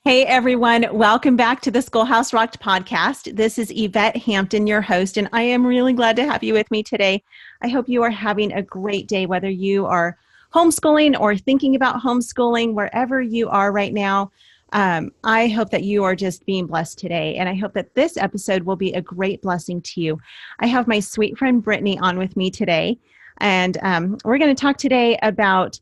Hey everyone, welcome back to the Schoolhouse Rocked podcast. This is Yvette Hampton, your host, and I am really glad to have you with me today. I hope you are having a great day, whether you are homeschooling or thinking about homeschooling, wherever you are right now. I hope that you are just being blessed today, and I hope that this episode will be a great blessing to you. I have my sweet friend Brittney on with me today, and we're going to talk today about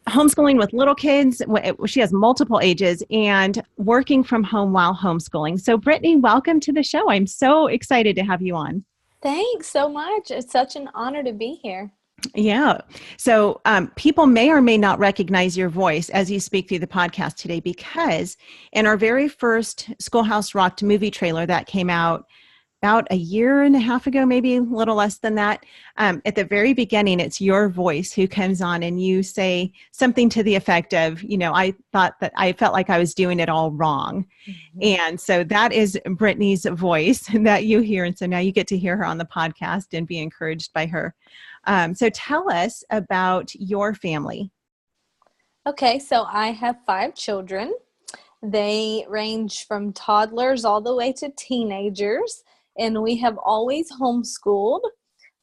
homeschooling with little kids. She has multiple ages and working from home while homeschooling. So Brittney, welcome to the show. I'm so excited to have you on. Thanks so much. It's such an honor to be here. Yeah. So people may or may not recognize your voice as you speak through the podcast today, because in our very first Schoolhouse Rocked movie trailer that came out about a year and a half ago, maybe a little less than that. At the very beginning, it's your voice who comes on and you say something to the effect of, I thought that I felt like I was doing it all wrong. Mm-hmm. And so that is Brittney's voice that you hear. And so now you get to hear her on the podcast and be encouraged by her. So tell us about your family. Okay, so I have 5 children. They range from toddlers all the way to teenagers. And we have always homeschooled.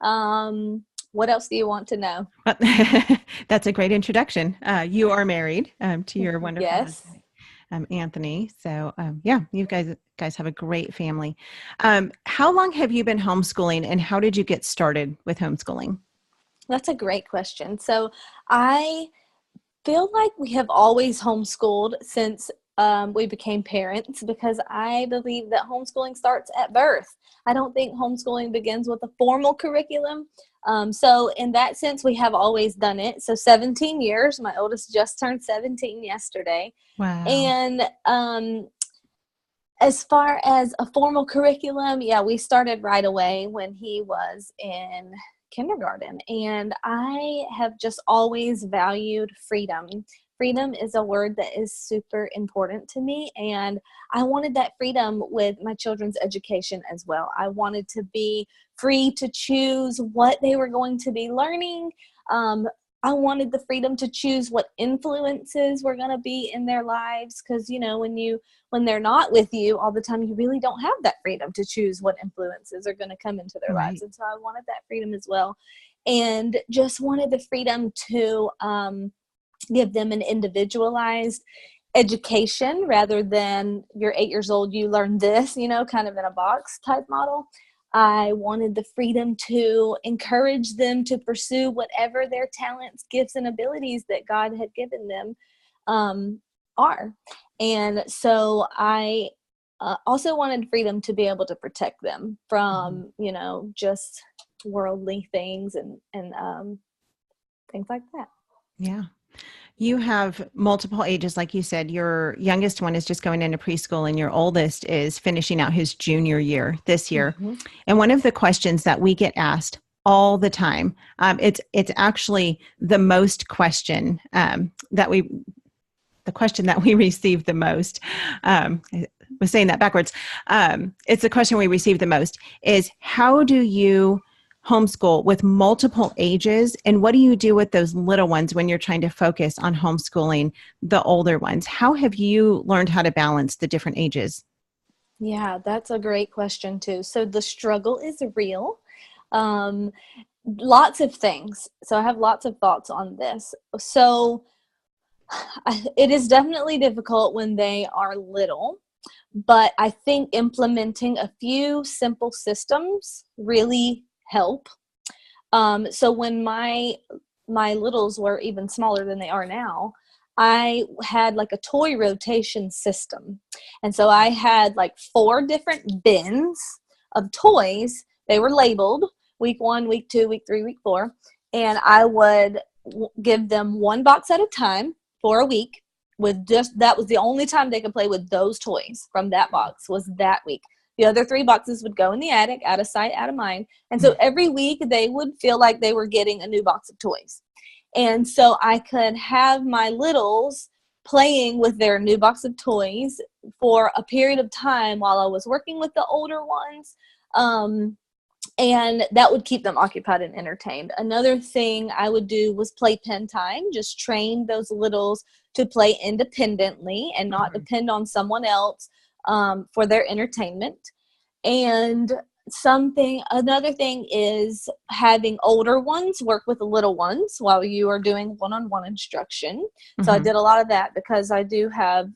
What else do you want to know? That's a great introduction. You are married to your wonderful husband, Anthony. So yeah, you guys have a great family. How long have you been homeschooling, and how did you get started with homeschooling? That's a great question. So I feel like we have always homeschooled since we became parents, because I believe that homeschooling starts at birth. I don't think homeschooling begins with a formal curriculum. So in that sense, we have always done it. So 17 years, my oldest just turned 17 yesterday. Wow. And as far as a formal curriculum, yeah, we started right away when he was in kindergarten. And I have just always valued freedom. Freedom is a word that is super important to me, and I wanted that freedom with my children's education as well. I wanted to be free to choose what they were going to be learning. I wanted the freedom to choose what influences were going to be in their lives, because when they're not with you all the time, you really don't have that freedom to choose what influences are going to come into their lives. And so I wanted that freedom as well, and just wanted the freedom to give them an individualized education rather than you're 8 years old, you learn this, kind of in a box type model. I wanted the freedom to encourage them to pursue whatever their talents, gifts, and abilities that God had given them are. And so I also wanted freedom to be able to protect them from, just worldly things and things like that. Yeah. You have multiple ages, like you said. Your youngest one is just going into preschool, and your oldest is finishing out his junior year this year. Mm-hmm. And one of the questions that we get asked all the time, it's actually the most question the question that we receive the most. I was saying that backwards. It's the question we receive the most is, how do you homeschool with multiple ages, and what do you do with those little ones when you're trying to focus on homeschooling the older ones? How have you learned how to balance the different ages? Yeah, that's a great question too. So the struggle is real. Lots of things. So I have lots of thoughts on this. So it is definitely difficult when they are little, but I think implementing a few simple systems really help. So when my littles were even smaller than they are now, I had like a toy rotation system. And so I had like 4 different bins of toys. They were labeled week 1, week 2, week 3, week 4. And I would give them 1 box at a time for a week. That was the only time they could play with those toys from that box, was that week. The other 3 boxes would go in the attic, out of sight, out of mind. And so every week they would feel like they were getting a new box of toys. And so I could have my littles playing with their new box of toys for a period of time while I was working with the older ones. And that would keep them occupied and entertained. Another thing I would do was playpen time, just train those littles to play independently and not depend on someone else for their entertainment. And another thing is having older ones work with the little ones while you are doing one-on-one instruction. So I did a lot of that because I do have,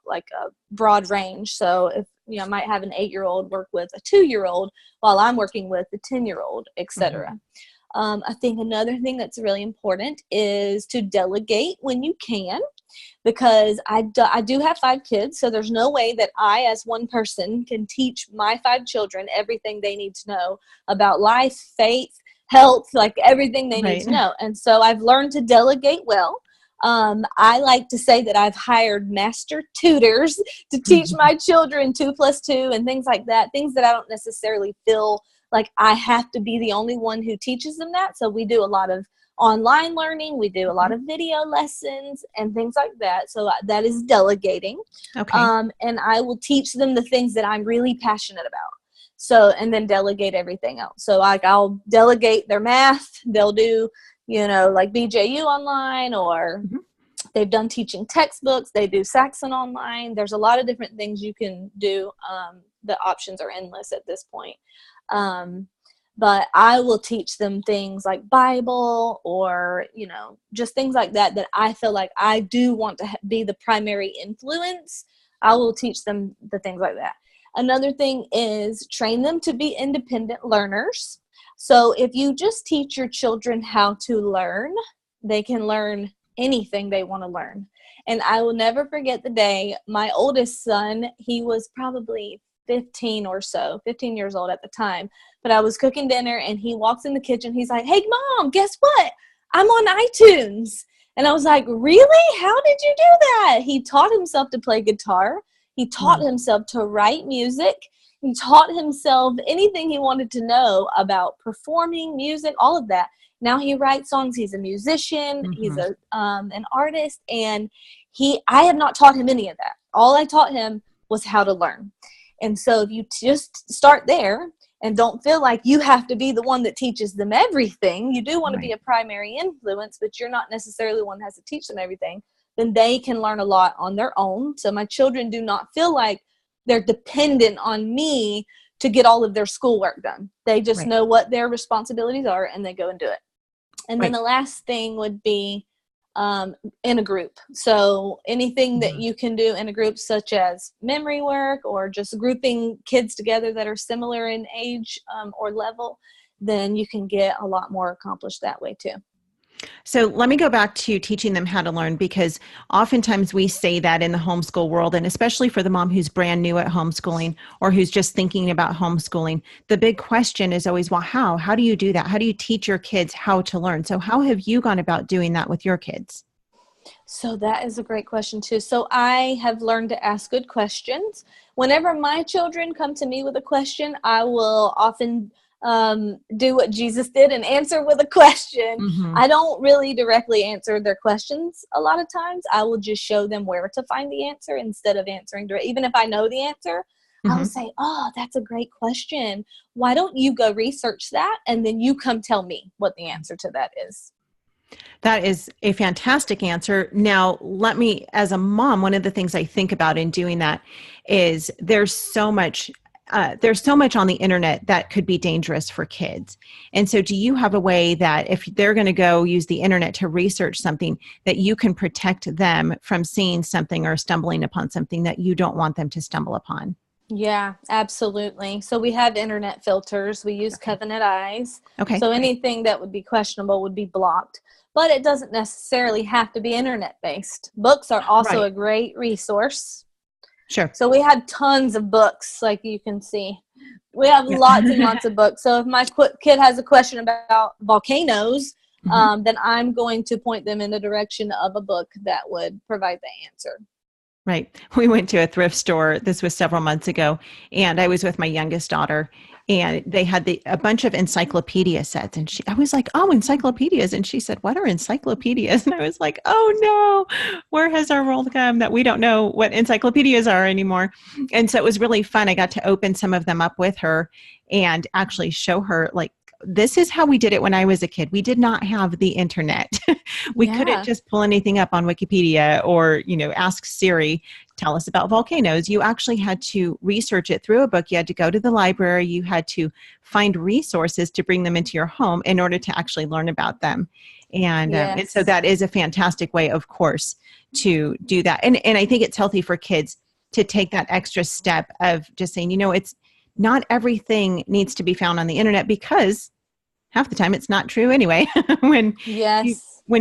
like a broad range. So if, I might have an 8-year-old work with a 2-year-old while I'm working with a 10-year-old, etc. I think another thing that's really important is to delegate when you can, because I do have 5 kids, so there's no way that I, as one person, can teach my 5 children everything they need to know about life, faith, health, like everything they need to know. And so I've learned to delegate well. I like to say that I've hired master tutors to teach my children 2 + 2 and things like that, things that I don't necessarily feel like I have to be the only one who teaches them that. So we do a lot of online learning. We do a lot of video lessons and things like that. So that is delegating. Okay. And I will teach them the things that I'm really passionate about. So, and then delegate everything else. So like I'll delegate their math. They'll do, like BJU online, or they've done teaching textbooks. They do Saxon online. There's a lot of different things you can do. The options are endless at this point. But I will teach them things like Bible or, just things like that I feel like I do want to be the primary influence. I will teach them the things like that. Another thing is train them to be independent learners. So if you just teach your children how to learn, they can learn anything they want to learn. And I will never forget the day my oldest son, he was probably 15 years old at the time, but I was cooking dinner and he walks in the kitchen. He's like, "Hey Mom, guess what? I'm on iTunes." And I was like, "Really? How did you do that?" He taught himself to play guitar. He taught himself to write music. He taught himself anything he wanted to know about performing music, all of that. Now he writes songs. He's a musician. He's an artist. And I have not taught him any of that. All I taught him was how to learn. And so if you just start there and don't feel like you have to be the one that teaches them everything, you do want to be a primary influence, but you're not necessarily the one that has to teach them everything, then they can learn a lot on their own. So my children do not feel like they're dependent on me to get all of their schoolwork done. They just know what their responsibilities are and they go and do it. And then the last thing would be in a group. So anything that you can do in a group, such as memory work or just grouping kids together that are similar in age or level, then you can get a lot more accomplished that way too. So let me go back to teaching them how to learn, because oftentimes we say that in the homeschool world, and especially for the mom who's brand new at homeschooling or who's just thinking about homeschooling, the big question is always, well, how? How do you do that? How do you teach your kids how to learn? So how have you gone about doing that with your kids? So that is a great question too. So I have learned to ask good questions. Whenever my children come to me with a question, I will often do what Jesus did and answer with a question. I don't really directly answer their questions a lot of times. I will just show them where to find the answer instead of answering direct. Even if I know the answer, I will say, "Oh, that's a great question. Why don't you go research that? And then you come tell me what the answer to that is." That is a fantastic answer. Now, as a mom, one of the things I think about in doing that is there's so much on the internet that could be dangerous for kids. And so do you have a way that if they're going to go use the internet to research something, that you can protect them from seeing something or stumbling upon something that you don't want them to stumble upon? Yeah, absolutely. So we have internet filters. We use Covenant Eyes. Okay. So anything that would be questionable would be blocked. But it doesn't necessarily have to be internet-based. Books are also a great resource. Sure. So we have tons of books, like you can see. We have lots and lots of books. So if my kid has a question about volcanoes, then I'm going to point them in the direction of a book that would provide the answer. Right. We went to a thrift store. This was several months ago, and I was with my youngest daughter, and they had a bunch of encyclopedia sets. And I was like, "Oh, encyclopedias." And she said, "What are encyclopedias?" And I was like, "Oh no, where has our world come that we don't know what encyclopedias are anymore?" And so it was really fun. I got to open some of them up with her and actually show her, like, this is how we did it when I was a kid. We did not have the internet. We couldn't just pull anything up on Wikipedia or, ask Siri, tell us about volcanoes. You actually had to research it through a book. You had to go to the library. You had to find resources to bring them into your home in order to actually learn about them. And so that is a fantastic way, of course, to do that. And I think it's healthy for kids to take that extra step of just saying, it's not everything needs to be found on the internet, because half the time it's not true anyway when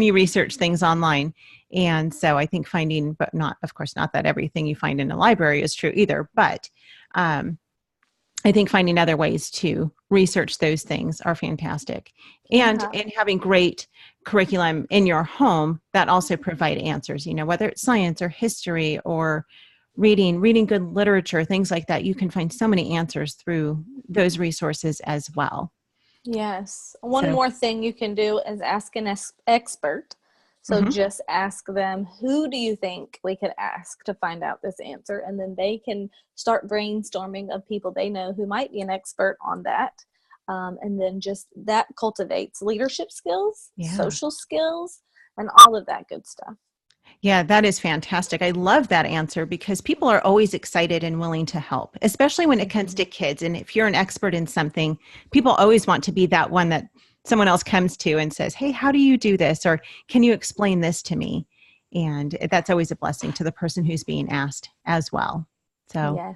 you research things online. And so I think finding, but not that everything you find in a library is true either, but I think finding other ways to research those things are fantastic. And having great curriculum in your home that also provide answers, whether it's science or history or reading good literature, things like that. You can find so many answers through those resources as well. Yes. One more thing you can do is ask an expert. So just ask them, who do you think we could ask to find out this answer? And then they can start brainstorming of people they know who might be an expert on that. And then just that cultivates leadership skills, social skills, and all of that good stuff. Yeah, that is fantastic. I love that answer, because people are always excited and willing to help, especially when it comes to kids. And if you're an expert in something, people always want to be that one that someone else comes to and says, hey, how do you do this? Or can you explain this to me? And that's always a blessing to the person who's being asked as well. So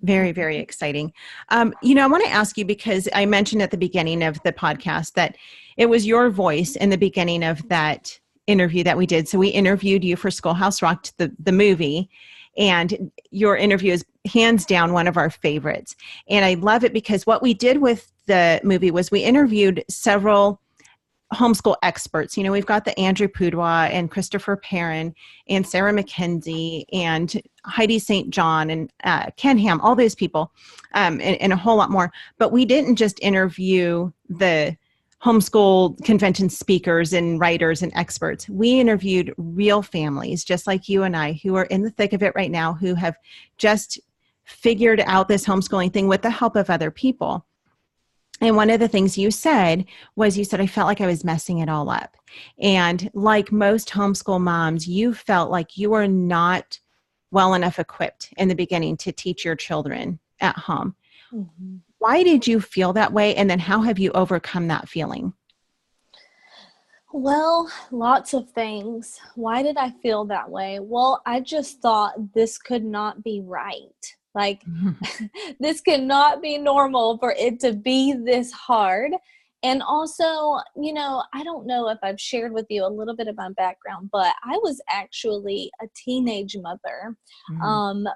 very, very exciting. I want to ask you, because I mentioned at the beginning of the podcast that it was your voice in the beginning of that interview that we did. So we interviewed you for Schoolhouse Rocked, the movie, and your interview is hands down one of our favorites. And I love it because what we did with the movie was we interviewed several homeschool experts. We've got the Andrew Pudewa and Christopher Perrin and Sarah McKenzie and Heidi St. John and Ken Ham, all those people, and a whole lot more. But we didn't just interview the homeschool convention speakers and writers and experts. We interviewed real families, just like you and I, who are in the thick of it right now, who have just figured out this homeschooling thing with the help of other people. And one of the things you said was, I felt like I was messing it all up. And like most homeschool moms, you felt like you were not well enough equipped in the beginning to teach your children at home. Mm-hmm. Why did you feel that way? And then how have you overcome that feeling? Well, lots of things. Why did I feel that way? Well, I just thought this could not be right. Like, this cannot be normal for it to be this hard. And also, I don't know if I've shared with you a little bit of my background, but I was actually a teenage mother.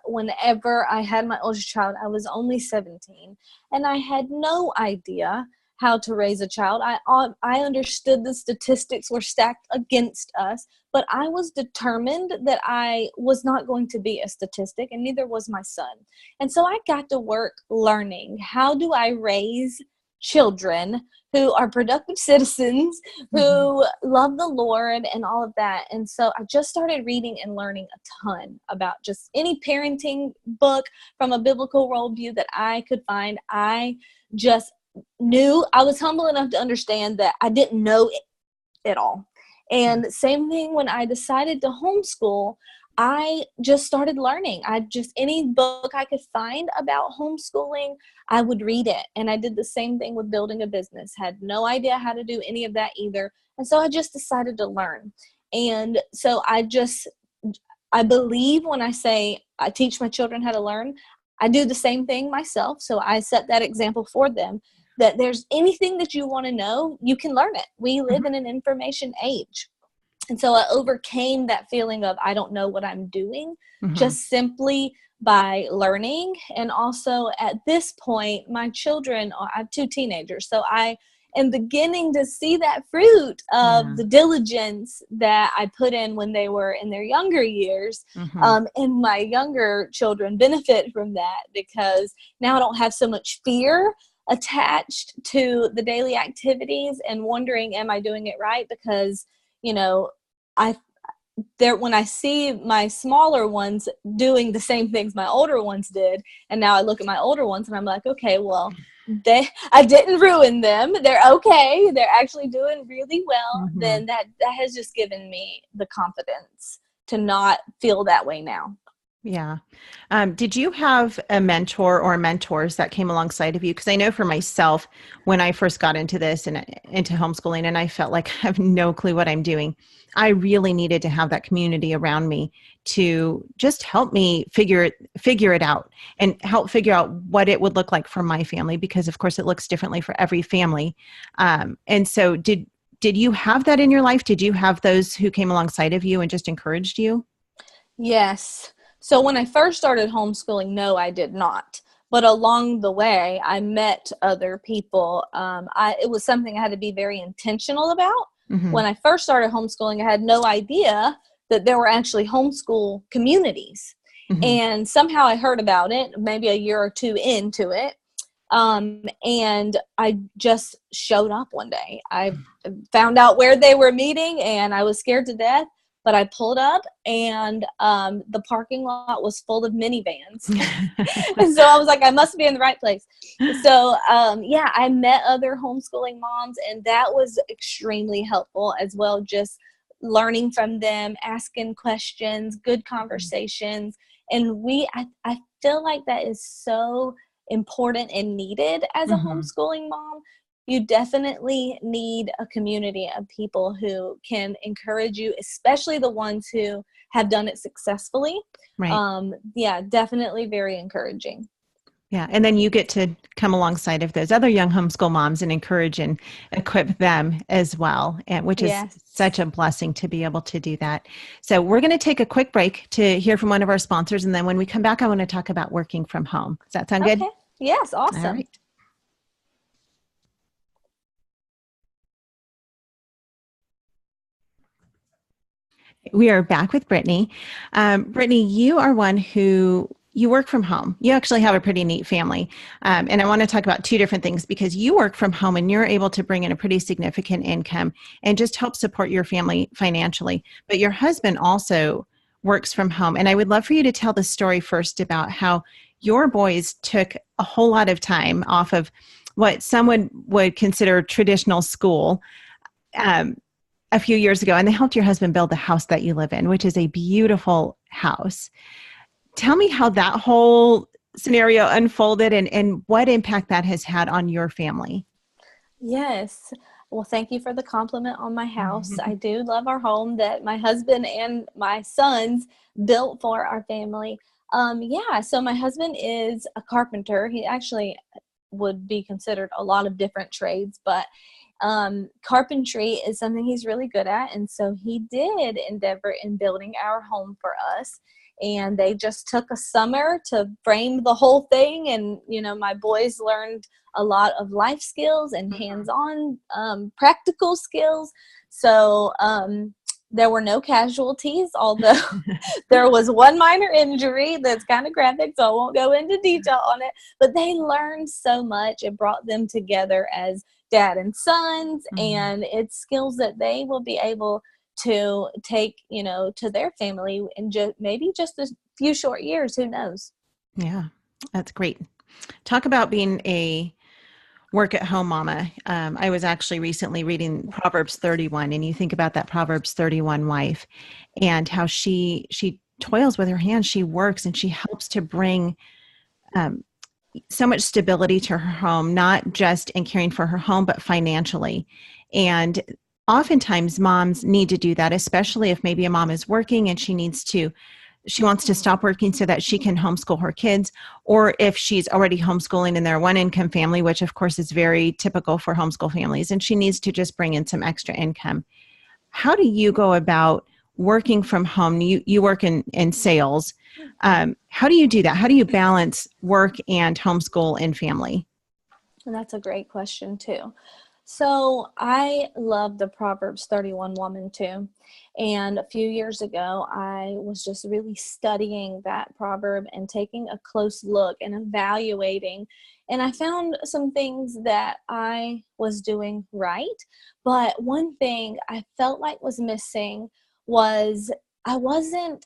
Whenever I had my oldest child, I was only 17, and I had no idea how to raise a child. I understood the statistics were stacked against us, but I was determined that I was not going to be a statistic, and neither was my son. And so I got to work learning, how do I raise children who are productive citizens, who love the Lord and all of that. And so I just started reading and learning a ton about just any parenting book from a biblical worldview that I could find. I just knew, I was humble enough to understand that I didn't know it all. And same thing when I decided to homeschool, I just started learning. Any book I could find about homeschooling, I would read it. And I did the same thing with building a business. Had no idea how to do any of that either. And so I just decided to learn. And so I believe when I say I teach my children how to learn, I do the same thing myself. So I set that example for them, that there's anything that you want to know, you can learn it. We live in an information age. And so I overcame that feeling of I don't know what I'm doing, just simply by learning. And also at this point, my children, I have 2 teenagers, so I am beginning to see that fruit of the diligence that I put in when they were in their younger years. And my younger children benefit from that, because now I don't have so much fear attached to the daily activities and wondering, am I doing it right? Because, when I see my smaller ones doing the same things my older ones did, and now I look at my older ones and I'm like, okay, well, I didn't ruin them. They're okay. They're actually doing really well. Mm-hmm. Then that has just given me the confidence to not feel that way now. Yeah. Did you have a mentor or mentors that came alongside of you? Because I know for myself, when I first got into this and into homeschooling, and I felt like I have no clue what I'm doing, I really needed to have that community around me to just help me figure it out and help figure out what it would look like for my family, because of course it looks differently for every family. And so did you have that in your life? Did you have those who came alongside of you and just encouraged you? Yes. So when I first started homeschooling, no, I did not. But along the way, I met other people. It was something I had to be very intentional about. Mm-hmm. When I first started homeschooling, I had no idea that there were actually homeschool communities. Mm-hmm. And somehow I heard about it, maybe a year or two into it. And I just showed up one day. I found out where they were meeting and I was scared to death. But I pulled up and the parking lot was full of minivans. And so I was like, I must be in the right place. So, I met other homeschooling moms, and that was extremely helpful as well. Just learning from them, asking questions, good conversations. And I feel like that is so important and needed as a homeschooling mom. You definitely need a community of people who can encourage you, especially the ones who have done it successfully. Right. Definitely very encouraging. Yeah. And then you get to come alongside of those other young homeschool moms and encourage and equip them as well, and which is such a blessing to be able to do that. So we're going to take a quick break to hear from one of our sponsors. And then when we come back, I want to talk about working from home. Does that sound good? Yes. Awesome. All right. We are back with Brittney. Brittney, you are one who you work from home. You actually have a pretty neat family. And I want to talk about two different things, because you work from home and you're able to bring in a pretty significant income and just help support your family financially. But your husband also works from home. And I would love for you to tell the story first about how your boys took a whole lot of time off of what someone would consider traditional school a few years ago, and they helped your husband build the house that you live in, which is a beautiful house. Tell me how that whole scenario unfolded and what impact that has had on your family. Yes. Well, thank you for the compliment on my house. I do love our home that my husband and my sons built for our family. So my husband is a carpenter. He actually would be considered a lot of different trades, but carpentry is something he's really good at. And so he did endeavor in building our home for us. And they just took a summer to frame the whole thing. And, my boys learned a lot of life skills and hands-on practical skills. So there were no casualties, although there was one minor injury that's kind of graphic, so I won't go into detail on it. But they learned so much. It brought them together as dad and sons, and it's skills that they will be able to take, to their family in maybe just a few short years. Who knows? Yeah, that's great. Talk about being a work-at-home mama. I was actually recently reading Proverbs 31, and you think about that Proverbs 31 wife and how she toils with her hands, she works, and she helps to bring so much stability to her home, not just in caring for her home, but financially. And oftentimes moms need to do that, especially if maybe a mom is working and she wants to stop working so that she can homeschool her kids, or if she's already homeschooling and they're a one-income family, which of course is very typical for homeschool families, and she needs to just bring in some extra income. How do you go about working from home? You work in sales. How do you do that? How do you balance work and homeschool and family? And that's a great question too. So I love the Proverbs 31 woman too. And a few years ago, I was just really studying that proverb and taking a close look and evaluating. And I found some things that I was doing right. But one thing I felt like was missing was I wasn't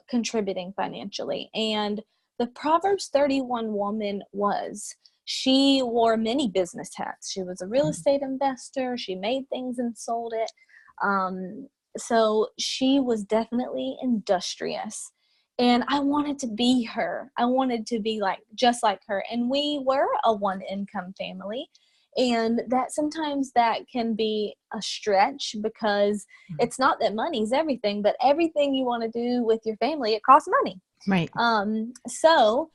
contributing financially. And the Proverbs 31 woman was. she wore many business hats. She was a real estate investor. She made things and sold it. So she was definitely industrious. And I wanted to be her. I wanted to be just like her. And we were a one-income family. And that sometimes that can be a stretch, because it's not that money's everything, but everything you want to do with your family, it costs money. Right. So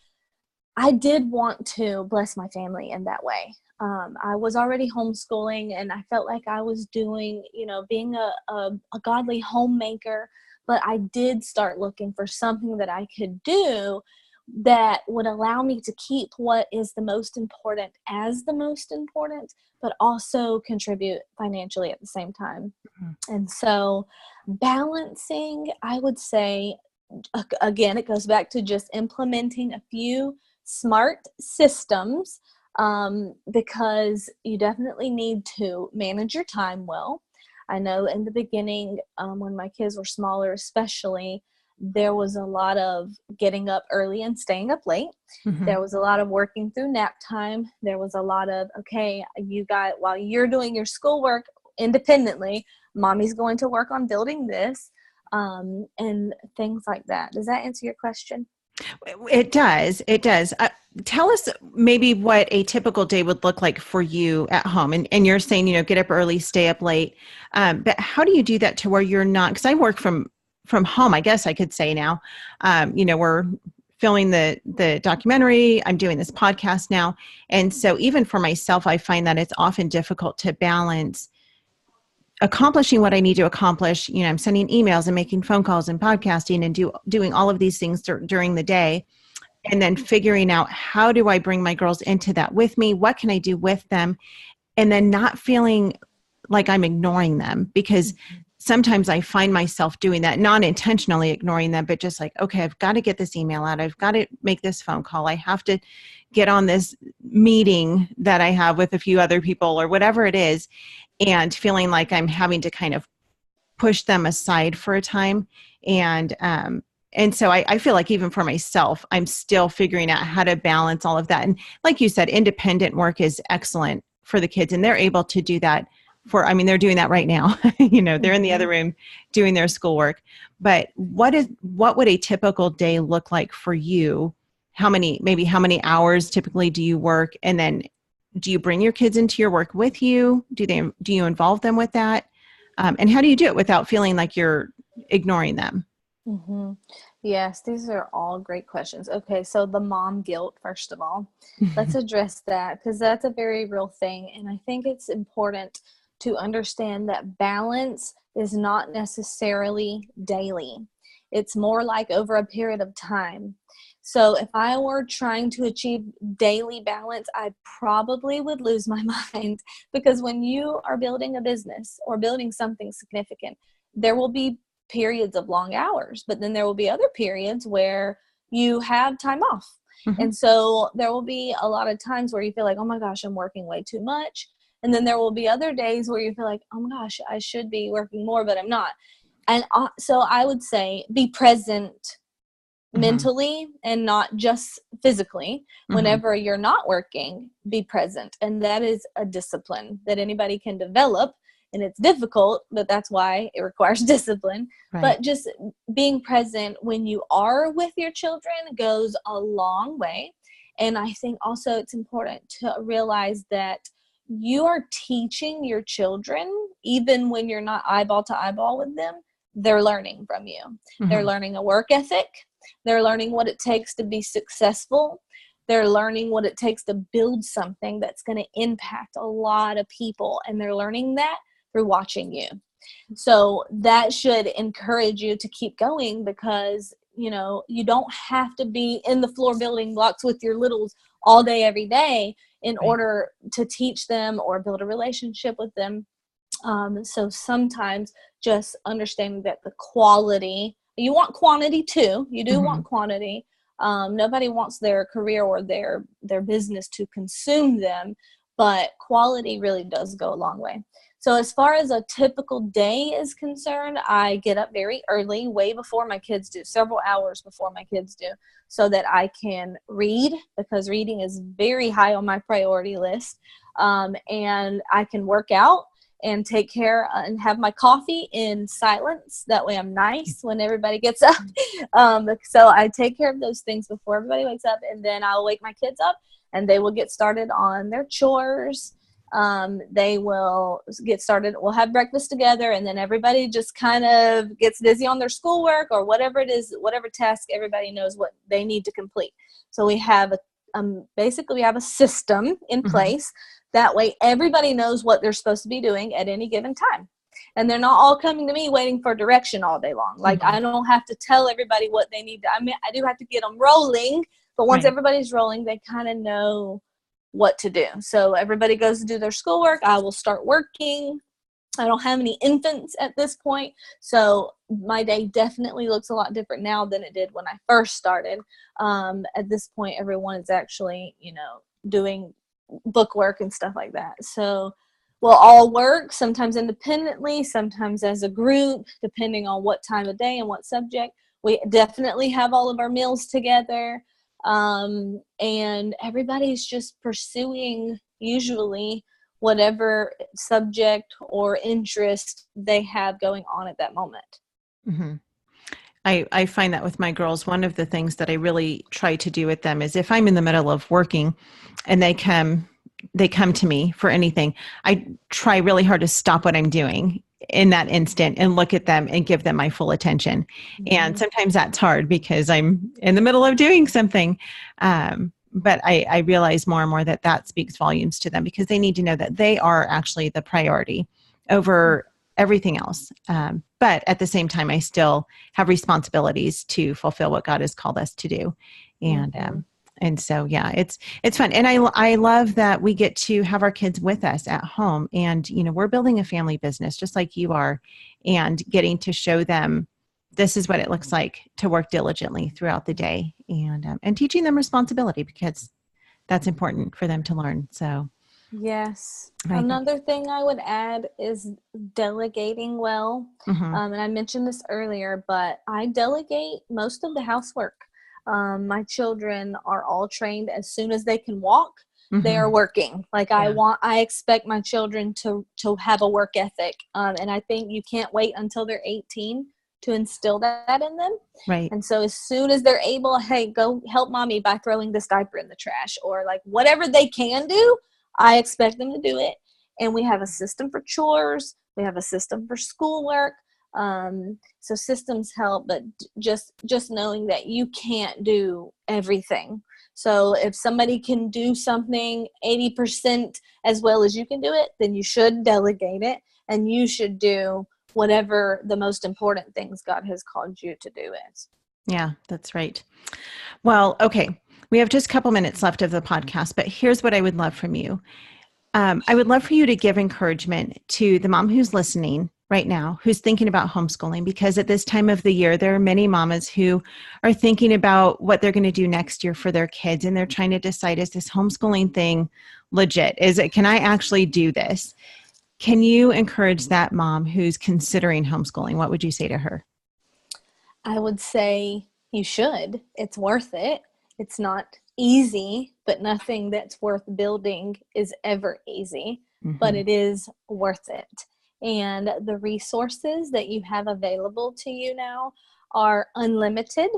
I did want to bless my family in that way. I was already homeschooling, and I felt like I was doing, being a godly homemaker, but I did start looking for something that I could do that would allow me to keep what is the most important as the most important, but also contribute financially at the same time. Mm-hmm. And so balancing, I would say, again, it goes back to just implementing a few smart systems, because you definitely need to manage your time well. I know in the beginning, when my kids were smaller especially, there was a lot of getting up early and staying up late. Mm-hmm. There was a lot of working through nap time. There was a lot of, okay, while you're doing your schoolwork independently, mommy's going to work on building this, and things like that. Does that answer your question? It does. It does. Tell us maybe what a typical day would look like for you at home. And you're saying, get up early, stay up late. But how do you do that to where you're not, because I work from home, I guess I could say now. We're filming the documentary. I'm doing this podcast now. And so even for myself, I find that it's often difficult to balance accomplishing what I need to accomplish. I'm sending emails and making phone calls and podcasting and doing all of these things during the day. And then figuring out, how do I bring my girls into that with me? What can I do with them? And then not feeling like I'm ignoring them, because sometimes I find myself doing that, not intentionally ignoring them, but just like, okay, I've got to get this email out. I've got to make this phone call. I have to get on this meeting that I have with a few other people or whatever it is. And feeling like I'm having to kind of push them aside for a time. And so I feel like even for myself, I'm still figuring out how to balance all of that. And like you said, independent work is excellent for the kids, and they're able to do that they're doing that right now. They're in the other room doing their schoolwork. But what would a typical day look like for you? How many hours typically do you work? And then do you bring your kids into your work with you? Do you involve them with that? And how do you do it without feeling like you're ignoring them? Mm-hmm. Yes, these are all great questions. Okay, so the mom guilt, first of all, let's address that, because that's a very real thing. And I think it's important to understand that balance is not necessarily daily. It's more like over a period of time. So if I were trying to achieve daily balance, I probably would lose my mind, because when you are building a business or building something significant, there will be periods of long hours, but then there will be other periods where you have time off. Mm-hmm. And so there will be a lot of times where you feel like, oh my gosh, I'm working way too much. And then there will be other days where you feel like, oh my gosh, I should be working more, but I'm not. And so I would say be present mentally and not just physically. Whenever you're not working, be present. And that is a discipline that anybody can develop. And it's difficult, but that's why it requires discipline. Right. But just being present when you are with your children goes a long way. And I think also it's important to realize that you are teaching your children, even when you're not eyeball to eyeball with them, they're learning from you. Mm-hmm. They're learning a work ethic. They're learning what it takes to be successful. They're learning what it takes to build something that's going to impact a lot of people. And they're learning that through watching you. So that should encourage you to keep going, because, you don't have to be in the floor building blocks with your littles all day, every day in order to teach them or build a relationship with them. So sometimes just understanding that the quality, you want quantity too. You do want quantity. Nobody wants their career or their business to consume them, but quality really does go a long way. So as far as a typical day is concerned, I get up very early, way before my kids do, several hours before my kids do, so that I can read, because reading is very high on my priority list. And I can work out and take care and have my coffee in silence. That way I'm nice when everybody gets up. So I take care of those things before everybody wakes up, and then I'll wake my kids up and they will get started on their chores. They will get started. We'll have breakfast together, and then everybody just kind of gets busy on their schoolwork or whatever it is, whatever task everybody knows what they need to complete. So we have basically we have a system in place. That way everybody knows what they're supposed to be doing at any given time. And they're not all coming to me waiting for direction all day long. Like I don't have to tell everybody what they need to, I mean, I do have to get them rolling, but once everybody's rolling, they kind of know what to do. So everybody goes to do their schoolwork. I will start working. I don't have any infants at this point, so my day definitely looks a lot different now than it did when I first started. At this point, everyone is actually, doing book work and stuff like that. So we'll all work, sometimes independently, sometimes as a group, depending on what time of day and what subject. We definitely have all of our meals together. And everybody's just pursuing usually whatever subject or interest they have going on at that moment. Mm-hmm. I find that with my girls, one of the things that I really try to do with them is if I'm in the middle of working and they come to me for anything, I try really hard to stop what I'm doing in that instant and look at them and give them my full attention. And sometimes that's hard because I'm in the middle of doing something. But I realize more and more that speaks volumes to them, because they need to know that they are actually the priority over everything else. But at the same time, I still have responsibilities to fulfill what God has called us to do. And so, yeah, it's fun. And I love that we get to have our kids with us at home, and, we're building a family business just like you are, and getting to show them this is what it looks like to work diligently throughout the day, and teaching them responsibility, because that's important for them to learn. So, yes. Another thing I would add is delegating well. And I mentioned this earlier, but I delegate most of the housework. My children are all trained as soon as they can walk. They are working. Like I expect my children to have a work ethic. And I think you can't wait until they're 18 to instill that in them. Right. And so as soon as they're able, hey, go help mommy by throwing this diaper in the trash, or like whatever they can do, I expect them to do it. And we have a system for chores. We have a system for schoolwork. So systems help, but just knowing that you can't do everything. So if somebody can do something 80% as well as you can do it, then you should delegate it, and you should do whatever the most important things God has called you to do is. Yeah, that's right. Well, okay. We have just a couple minutes left of the podcast, but here's what I would love from you. I would love for you to give encouragement to the mom who's listening right now, who's thinking about homeschooling, because at this time of the year, there are many mamas who are thinking about what they're going to do next year for their kids. And they're trying to decide, is this homeschooling thing legit? Can I actually do this? Can you encourage that mom who's considering homeschooling? What would you say to her? I would say you should. It's worth it. It's not easy, but nothing that's worth building is ever easy, but it is worth it. And the resources that you have available to you now are unlimited.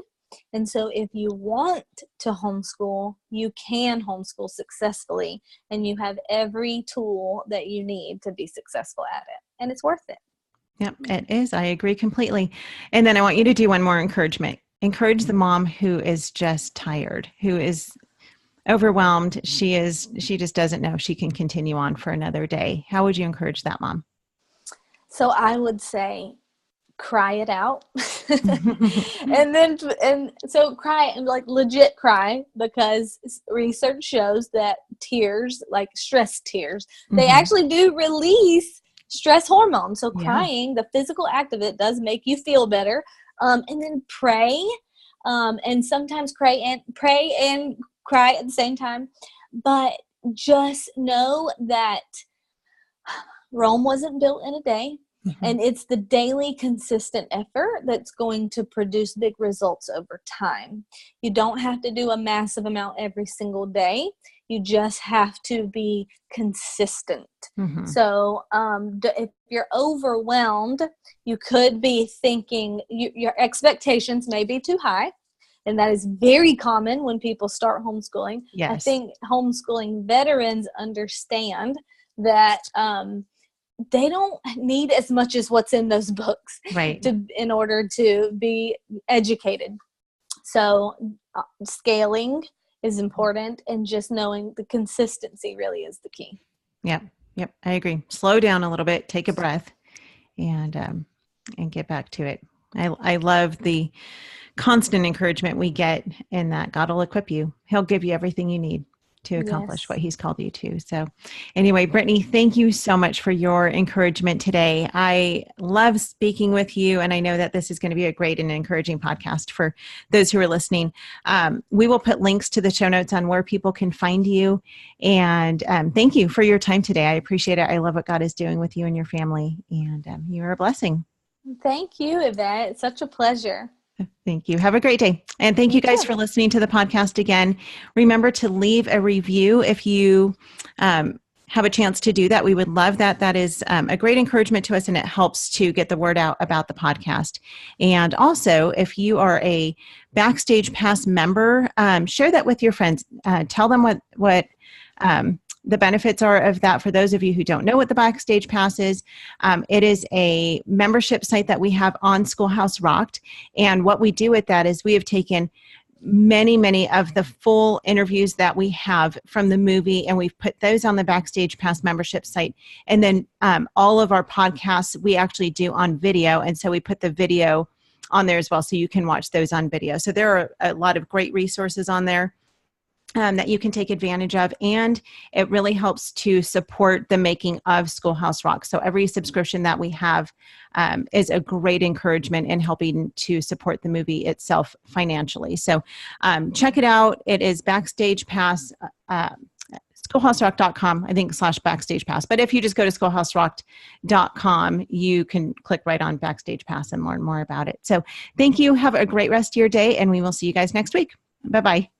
And so if you want to homeschool, you can homeschool successfully, and you have every tool that you need to be successful at it. And it's worth it. Yep, it is. I agree completely. And then I want you to do one more encouragement. Encourage the mom who is just tired, who is overwhelmed. She just doesn't know if she can continue on for another day. How would you encourage that mom? So I would say, cry it out. and so cry, and like legit cry, because research shows that tears, like stress tears, they actually do release stress hormones. So crying, the physical act of it, does make you feel better. And then pray, and sometimes pray and cry at the same time. But just know that Rome wasn't built in a day. Mm-hmm. And it's the daily consistent effort that's going to produce big results over time. You don't have to do a massive amount every single day. You just have to be consistent. Mm-hmm. So if you're overwhelmed, you could be thinking your expectations may be too high. And that is very common when people start homeschooling. Yes. I think homeschooling veterans understand that they don't need as much as what's in those books, right, in order to be educated. So scaling is important, and just knowing the consistency really is the key. Yep, I agree. Slow down a little bit, take a breath, and get back to it. I love the constant encouragement we get in that God will equip you. He'll give you everything you need to accomplish what he's called you to. So anyway, Brittney, thank you so much for your encouragement today. I love speaking with you, and I know that this is going to be a great and encouraging podcast for those who are listening. We will put links to the show notes on where people can find you. And thank you for your time today. I appreciate it. I love what God is doing with you and your family, and you're a blessing. Thank you, Yvette. It's such a pleasure. Thank you. Have a great day. And thank you guys for listening to the podcast again. Remember to leave a review if you have a chance to do that. We would love that. That is a great encouragement to us, and it helps to get the word out about the podcast. And also, if you are a Backstage Pass member, share that with your friends. Tell them what the benefits are of that. For those of you who don't know what the Backstage Pass is, it is a membership site that we have on Schoolhouse Rocked. And what we do with that is we have taken many of the full interviews that we have from the movie, and we've put those on the Backstage Pass membership site. And then all of our podcasts we actually do on video. And so we put the video on there as well, so you can watch those on video. So there are a lot of great resources on there that you can take advantage of, and it really helps to support the making of Schoolhouse Rock. So every subscription that we have is a great encouragement in helping to support the movie itself financially. So check it out. It is Backstage Pass, schoolhouserock.com, I think, /Backstage Pass. But if you just go to schoolhouserock.com, you can click right on Backstage Pass and learn more about it. So thank you. Have a great rest of your day, and we will see you guys next week. Bye-bye.